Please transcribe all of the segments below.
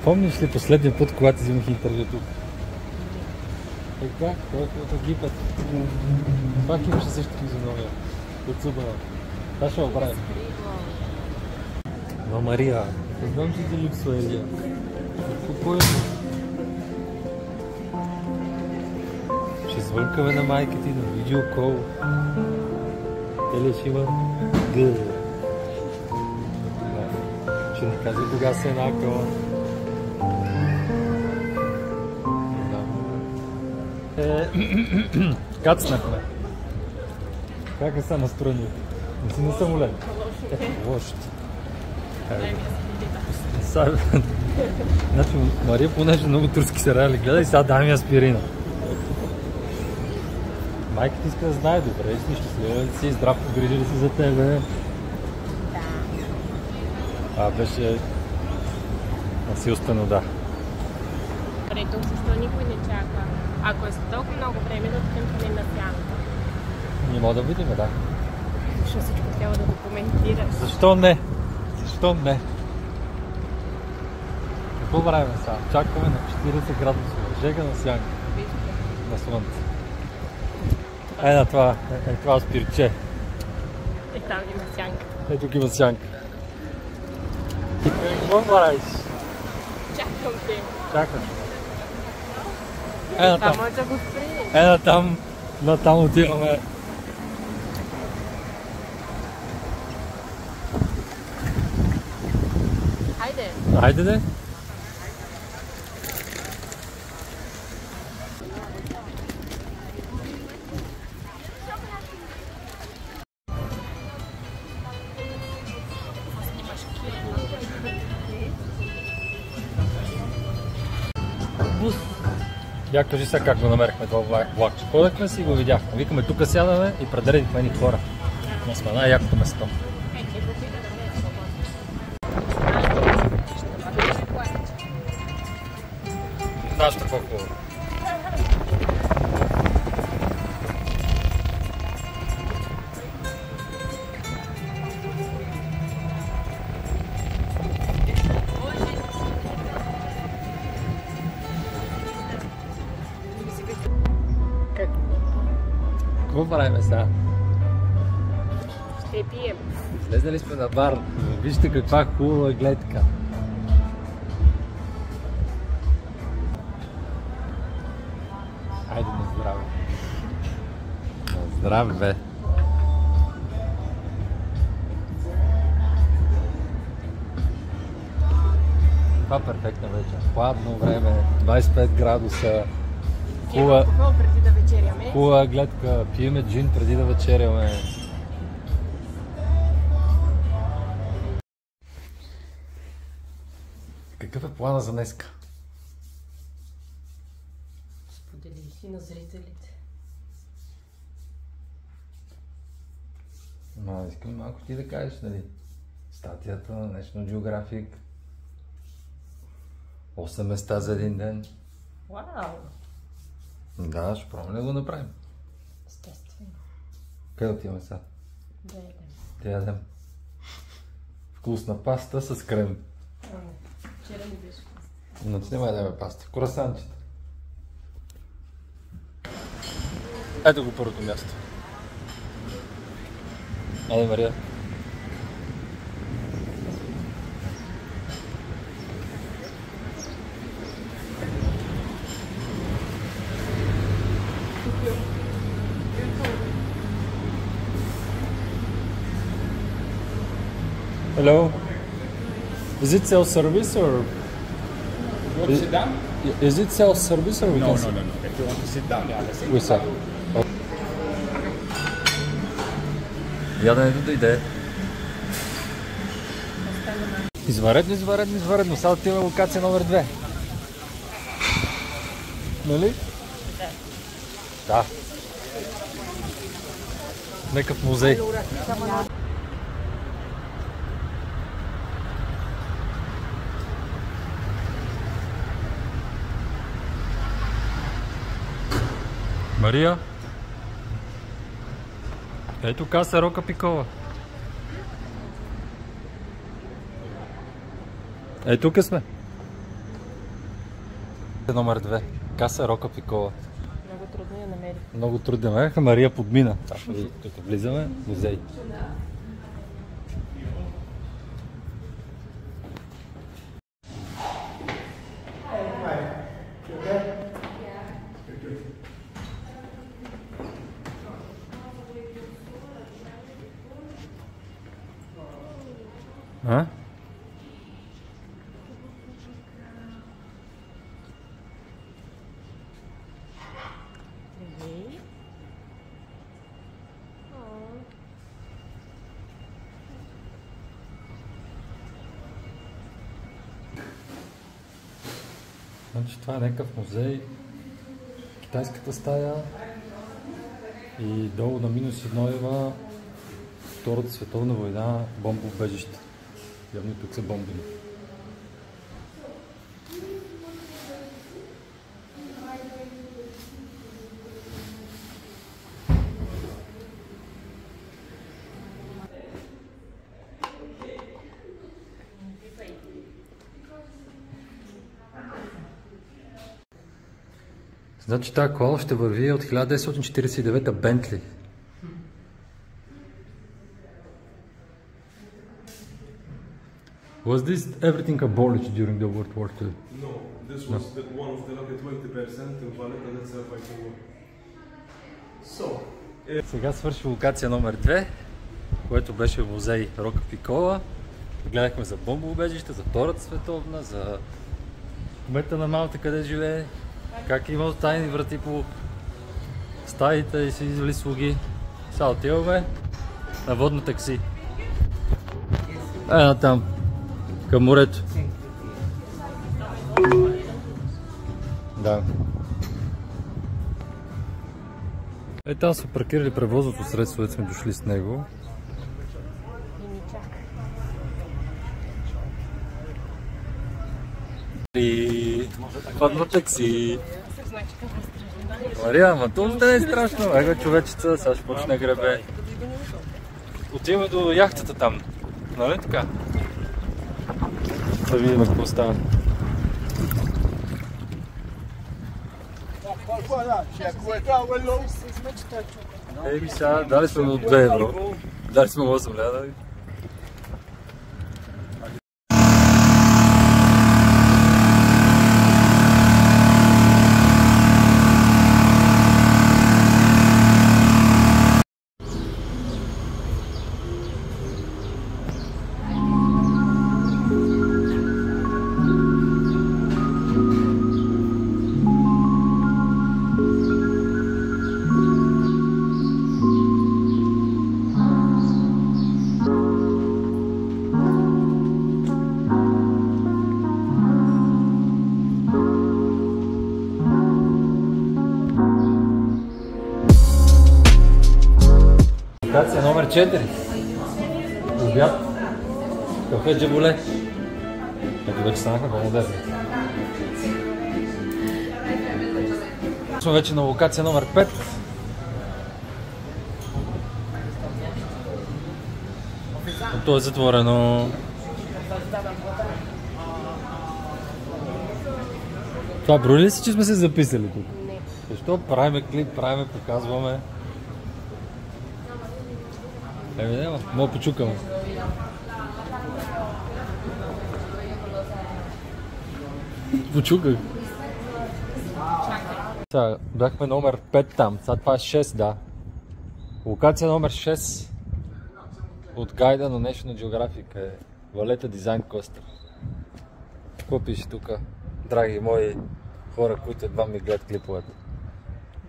Помниш ли последния път, когато взимах интервю тук? Как? От Египет. Пак имаше също физиономия. От Субава. Това ще оправим. Но Мария, не знам, че ти липсва Елия. Спокойно. Ще звънкаме на майка ти на видеокол. Елия ще има гъл. Ще ни казва кога се е накъла. Кацнахме. Как е са настроени? Не си на самолет? Лошо. Значи Мария, понеже много турски сериали гледа и сега дай ми аспирина. Майка ти иска да знае добре, си щастлива ли си, здрав погрижи ли си за тебе? Да. Беше насилствено, да. Тук защо никой не чака? Ако е за толкова много време, да отидем поне на сянка. Не мога да видим, да. Защо всичко трябва да документираш? Защо не? Защо не? Какво правим сега? Чакаме на 40 градуса. Жега на сянка. На слънце. На това. Това спирче. Там има сянка. Тук има сянка. Какво правиш? Чакам те. Чакаш. Това може да го спри. Натам отиваме. Хайде. Хайде де. Я кажи сега как го намерихме това влакче. Ходехме си и го видяхме. Викаме тук сядаме и предредихме едни хора. Но сме най-якото место. Знаеш какво хубаво. Какво правим сега? Ще пием. Влезнали сме на бар. Вижте каква хубава гледка. Хайде на здраве. На здраве. Това перфектна вечер. Хладно време, 25 градуса. Какво преди да вечеряме? Хубава гледка, пиеме джин преди да вечеряме. Какъв е плана за днеска? Сподели си на зрителите. Искам малко ти да кажеш, нали? Статията на National Geographic. 8 места за един ден. Вау! Да, ще пробваме да го направим. Естествено. Къде отиваме сега? Да ядем. Да ядем. Вкусна паста с крем. Вчера не беше вкусно. Значи няма да ядем паста. Корасанчета. Ето го първото място. Айде, Мария. Hello. Is it self-service or? You want to sit down? Is it self-service or we No, can? no, no, no. If you want to sit down, yeah, let's sit We sat. Яденето дойде. Извънредно. Сега отиваме локация номер 2. Нали? Да. Некъв музей. Мария? Ето каса Рока Пикова. Ето тук сме. Номер 2. Каса Рока Пикола. Много трудно я намерих. Много трудно намериха. Мария подмина. Тук влизаме. Музей. А? Значи това е някакъв музей, китайската стая и долу на -1 има Втората световна война, бомбоубежище. Явно тук са бомбени. Значи тази кола ще върви от 1949 Бентли. Was this everything abolished during the World War II? No, this was one of the lucky 20% in Valletta that's fighting war. So, Сега свърши локация номер 2, което беше музей Рока Пикола. Гледахме за бомбоубежище, за Втората световна, за кмета на Малта къде живее, как е имал тайни врати по стаите и си извели слуги. Сега отиваме на водно такси. Ена там, към морето. Да. Там са паркирали превозното средство, дето сме дошли с него. И водно такси. Мария, ама това не е страшно. Ега човечеца, сега ще почне гребе. Отиваме до яхтата там. Нали така? Да видим какво става. Еми сега, дали сме от 2 евро. Дали сме 8 лева. Локация номер 4. Обяд. Кафе Джаболе. Ето вече станаха по-модерни. Сме вече на локация номер 5. То е затворено. Това брои ли си, че сме се записали тук? Не. Защо правиме клип, правиме, показваме? Еми няма, мога почукаме. Почуках. Сега, бяхме номер 5 там, сега това е 6, да. Локация номер 6 от гайда на National Geographic е Валета Design Coaster. Какво пише тук, драги мои хора, които едва ми гледат клиповете?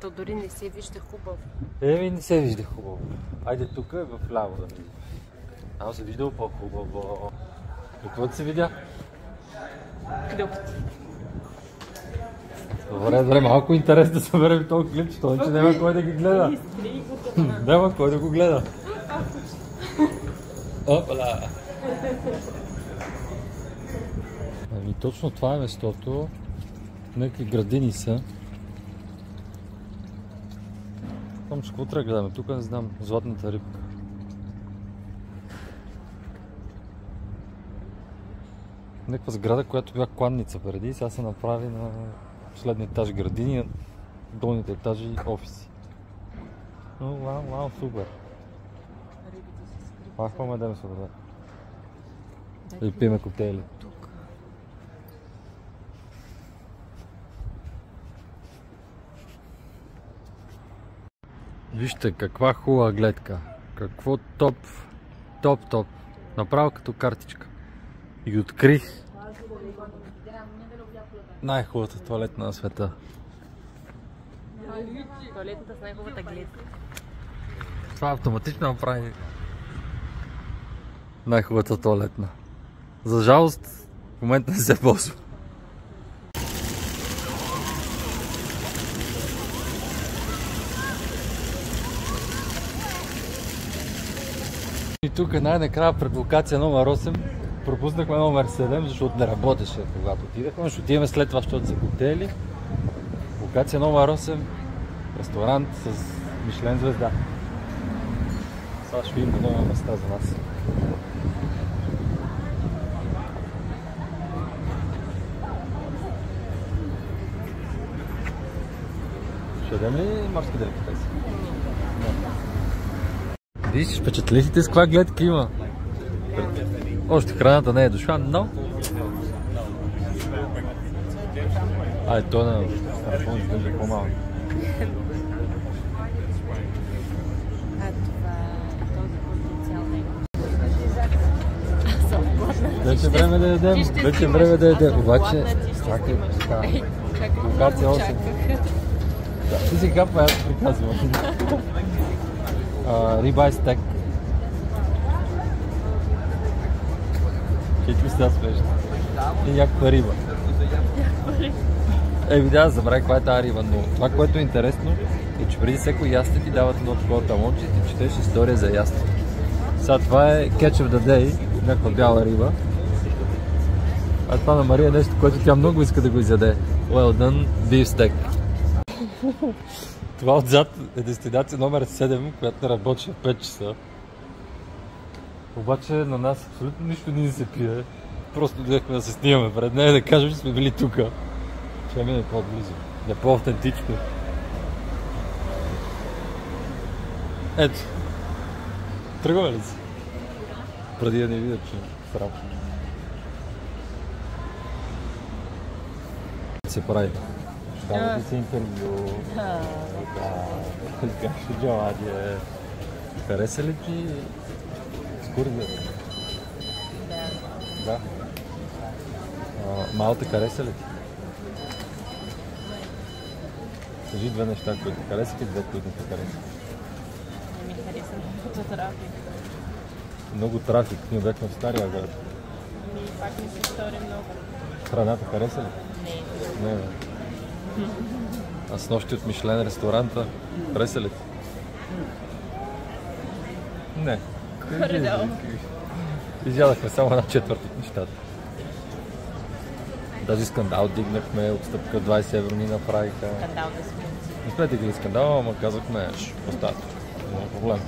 То дори не се вижда хубаво. Еми не се вижда хубаво. Айде тук е в ляво да видим. Там се виждало по-хубаво. Какво ти се видя? Клюкът. Добре, малко интерес да съберем този клип, че няма кой да ги гледа. Няма кой да го гледа. Опала! Ами точно това е местото. Някакви градини са. Там ще какво трябва да гледаме? Тук не знам. Златната рибка. Някаква сграда, която била кланница преди и сега се направи на Последния етаж градини, долните етажи офиси. Вау, супер. Пахваме да ме се вода. И пиме коктейли. Вижте каква хубава гледка. Какво топ. Направо като картичка. И открих най-хубавата тоалетна на света. Туалетната с най-хубавата гледка. Това автоматично направи най-хубавата тоалетна. За жалост, в момента не се ползва. И тук най-накрая пред локация номер 8 пропуснахме номер 7, защото не работеше когато отидахме. Ще отидем след това, защото са коктейли. Локация номер 8, ресторант с Мишлен звезда. Сега ще видим много места за нас. Ще дадем ли морски деликатеси? Виж, впечатли си с каква гледка има. Още храната не е дошла, но... То на телефон издържа по-малко. Вече време да ядем. Обаче, чакай, локация 8. Ти си капа, аз приказвам. Рибай стек. Какви сега смешно? И някаква риба. Видя, забравя каква е тази риба, но това, което е интересно, е, че преди всеко ясте ти дават едно такова талонче и ти четеш история за ясте. Сега това е Catch of the Day, някаква бяла риба. А това на Мария е нещо, което тя много иска да го изяде. Well done, beef steak. Това отзад е дестинация номер 7, която не работи в 5 часа. Обаче на нас абсолютно нищо не се пие. Просто дойдехме да се снимаме пред нея и да кажем, че сме били тука. Ще мине по-близо. Не по-автентично. Ето. Тръгваме ли си? Преди да не видя, че срам. Се прави. Дава ти се интервю. Как ще Джоладия? Хареса ли ти екскурзията? Да. Малта хареса ли ти? Кажи две неща, които ти харесах и две, които не те харесах. Не ми хареса много трафик. Много трафик. Ние бяхме в Стария град. Пак ми се стори много. Храната хареса ли? Не, бе. А с нощи от Мишлен ресторанта, хареса ли ти? Не. Горе-долу. Изядахме само една четвърт от нещата. Даже скандал дигнахме, отстъпка 20 евро ни направиха. Скандал да сме. Не сме дигали скандал, ама казахме, ще поставят. Няма проблем.